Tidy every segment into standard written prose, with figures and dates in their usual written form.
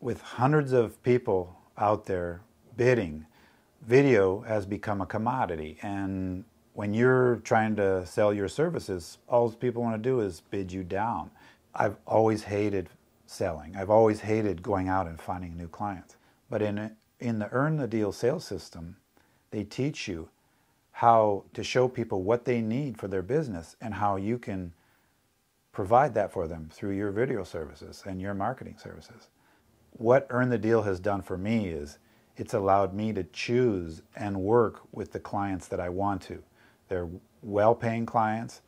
With hundreds of people out there bidding, video has become a commodity. And when you're trying to sell your services, all people want to do is bid you down. I've always hated selling. I've always hated going out and finding new clients. But in the Earn the Deal sales system, they teach you how to show people what they need for their business and how you can provide that for them through your video services and your marketing services. What Earn the Deal has done for me is it's allowed me to choose and work with the clients that I want to. They're well-paying clients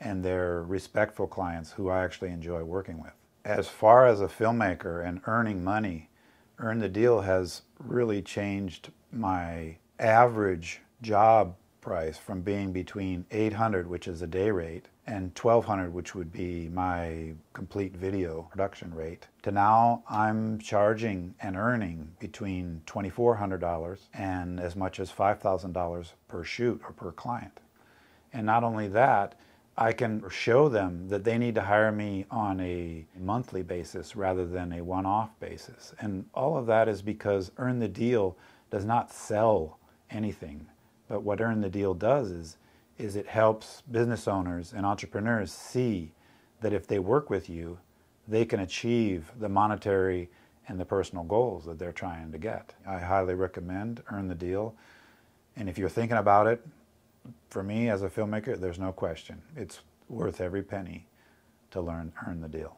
and they're respectful clients who I actually enjoy working with. As far as a filmmaker and earning money, Earn the Deal has really changed my average job price from being between $800, which is a day rate, and $1,200, which would be my complete video production rate, to now I'm charging and earning between $2,400 and as much as $5,000 per shoot or per client. And not only that, I can show them that they need to hire me on a monthly basis rather than a one-off basis. And all of that is because Earn the Deal does not sell anything. But what Earn the Deal does is it helps business owners and entrepreneurs see that if they work with you, they can achieve the monetary and the personal goals that they're trying to get. I highly recommend Earn the Deal. And if you're thinking about it, for me as a filmmaker, there's no question. It's worth every penny to Earn the Deal.